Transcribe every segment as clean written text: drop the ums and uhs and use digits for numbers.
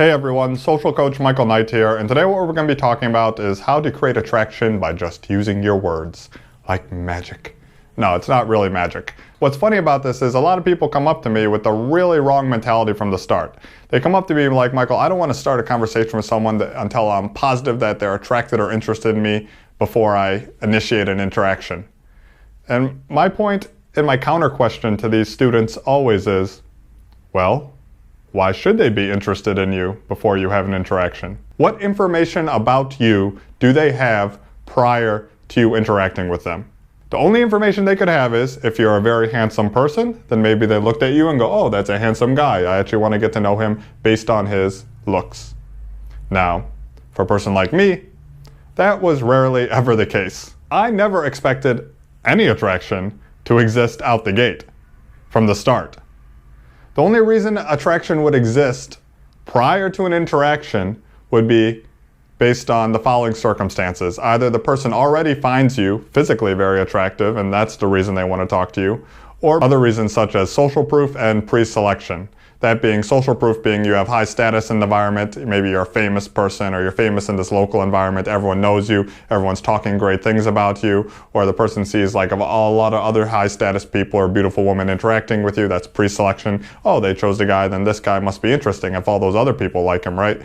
Hey everyone, Social Coach Michael Knight here, and today what we're going to be talking about is how to create attraction by just using your words. Like magic. No, it's not really magic. What's funny about this is a lot of people come up to me with the really wrong mentality from the start. They come up to me like, Michael, I don't want to start a conversation with someone until I'm positive that they're attracted or interested in me before I initiate an interaction. And my point in my counter question to these students always is, well, why should they be interested in you before you have an interaction? What information about you do they have prior to you interacting with them? The only information they could have is if you're a very handsome person, then maybe they looked at you and go, oh, that's a handsome guy. I actually want to get to know him based on his looks. Now, for a person like me, that was rarely ever the case. I never expected any attraction to exist out the gate, from the start. The only reason attraction would exist prior to an interaction would be based on the following circumstances. Either the person already finds you physically very attractive, and that's the reason they want to talk to you, or other reasons such as social proof and pre-selection. That being social proof being you have high status in the environment, maybe you're a famous person or you're famous in this local environment, everyone knows you, everyone's talking great things about you, or the person sees like a lot of other high status people or beautiful women interacting with you, that's pre-selection. Oh, they chose the guy, then this guy must be interesting if all those other people like him, right?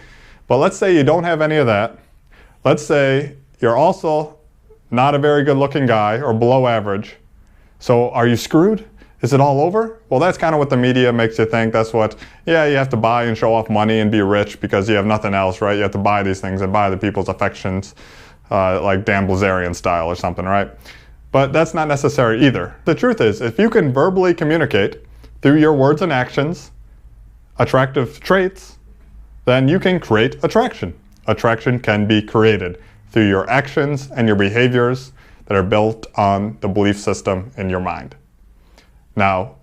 But let's say you don't have any of that. Let's say you're also not a very good looking guy or below average. So are you screwed? Is it all over? Well, that's kind of what the media makes you think. That's what, yeah, you have to buy and show off money and be rich because you have nothing else, right? You have to buy these things and buy the people's affections, like Dan Bilzerian style or something, right? But that's not necessary either. The truth is, if you can verbally communicate through your words and actions attractive traits, then you can create attraction. Attraction can be created through your actions and your behaviors that are built on the belief system in your mind. Now,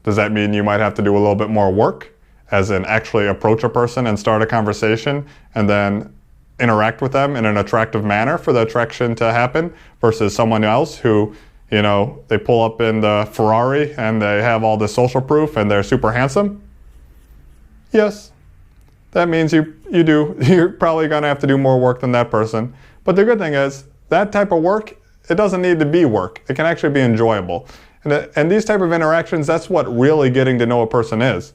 does that mean you might have to do a little bit more work, as in actually approach a person and start a conversation and then interact with them in an attractive manner for the attraction to happen versus someone else who, you know, they pull up in the Ferrari and they have all this social proof and they're super handsome? Yes, that means you're probably going to have to do more work than that person. But the good thing is, that type of work, it doesn't need to be work. It can actually be enjoyable. And these type of interactions, that's what really getting to know a person is.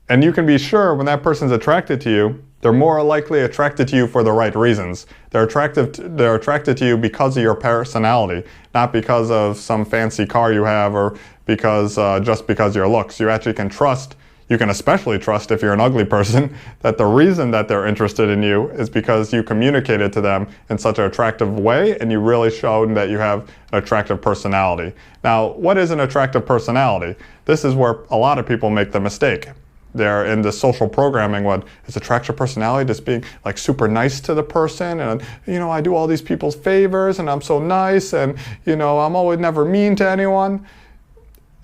And you can be sure when that person's attracted to you, they're more likely attracted to you for the right reasons. They're attracted to you because of your personality, not because of some fancy car you have or because just because of your looks. You actually can trust, you can especially trust if you're an ugly person, that the reason that they're interested in you is because you communicated to them in such an attractive way and you really showed that you have an attractive personality. Now, what is an attractive personality? This is where a lot of people make the mistake. They're in the social programming, what is attractive personality, just being like super nice to the person and, you know, I do all these people's favors and I'm so nice and, you know, I'm always never mean to anyone.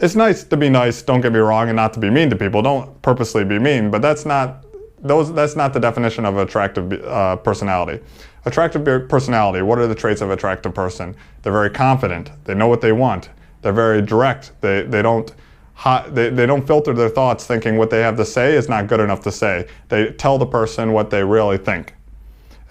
It's nice to be nice, don't get me wrong, and not to be mean to people. Don't purposely be mean, but that's not the definition of attractive personality. Attractive personality, what are the traits of an attractive person? They're very confident, they know what they want, they're very direct, they don't filter their thoughts thinking what they have to say is not good enough to say. They tell the person what they really think.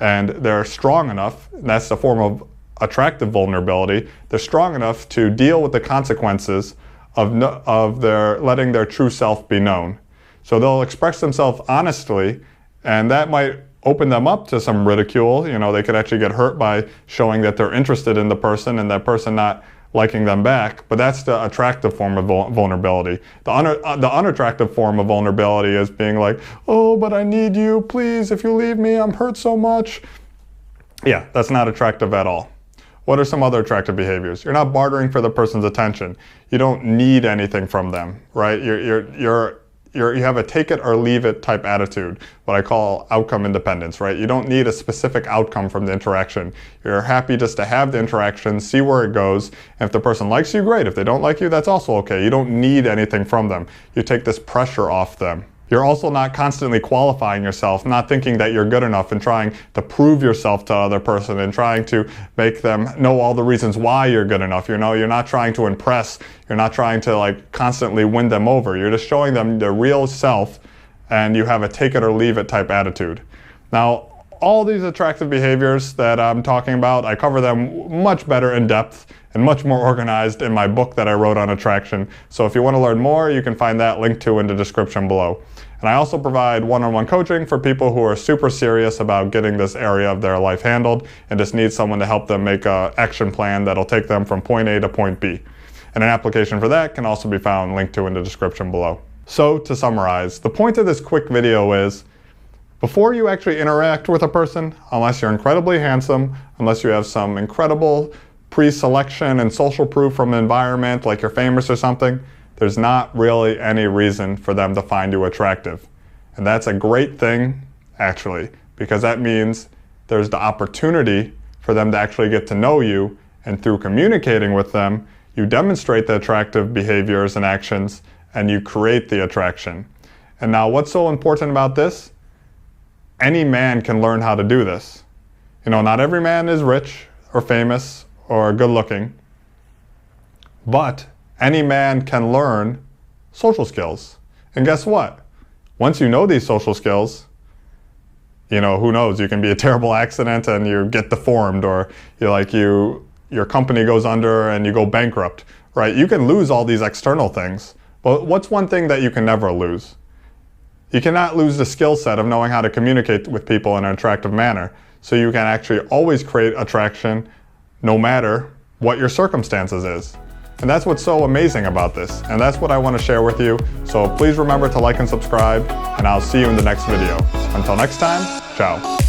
And they're strong enough, and that's the form of attractive vulnerability, they're strong enough to deal with the consequences of their letting their true self be known. So they'll express themselves honestly, and that might open them up to some ridicule. You know, they could actually get hurt by showing that they're interested in the person and that person not liking them back, but that's the attractive form of vulnerability. The unattractive form of vulnerability is being like, oh, but I need you, please, if you leave me, I'm hurt so much. Yeah, that's not attractive at all. What are some other attractive behaviors? You're not bartering for the person's attention. You don't need anything from them, right? You have a take it or leave it type attitude, what I call outcome independence, right? You don't need a specific outcome from the interaction. You're happy just to have the interaction, see where it goes, and if the person likes you, great. If they don't like you, that's also okay. You don't need anything from them. You take this pressure off them. You're also not constantly qualifying yourself, not thinking that you're good enough and trying to prove yourself to other person and trying to make them know all the reasons why you're good enough. You know, you're not trying to impress. You're not trying to like constantly win them over. You're just showing them their real self and you have a take it or leave it type attitude. Now, all these attractive behaviors that I'm talking about, I cover them much better in depth and much more organized in my book that I wrote on attraction. So if you want to learn more, you can find that linked to in the description below. And I also provide one-on-one coaching for people who are super serious about getting this area of their life handled and just need someone to help them make an action plan that'll take them from point A to point B. And an application for that can also be found linked to in the description below. So to summarize, the point of this quick video is, before you actually interact with a person, unless you're incredibly handsome, unless you have some incredible pre-selection and social proof from the environment, like you're famous or something, there's not really any reason for them to find you attractive. And that's a great thing, actually, because that means there's the opportunity for them to actually get to know you, and through communicating with them, you demonstrate the attractive behaviors and actions, and you create the attraction. And now what's so important about this? Any man can learn how to do this. You know, not every man is rich or famous or good looking, but any man can learn social skills. And guess what? Once you know these social skills, you know, who knows, you can be a terrible accident and you get deformed, or your company goes under and you go bankrupt, right? You can lose all these external things, but what's one thing that you can never lose? You cannot lose the skill set of knowing how to communicate with people in an attractive manner. So you can actually always create attraction no matter what your circumstances is. And that's what's so amazing about this. And that's what I want to share with you. So please remember to like and subscribe, and I'll see you in the next video. Until next time, ciao.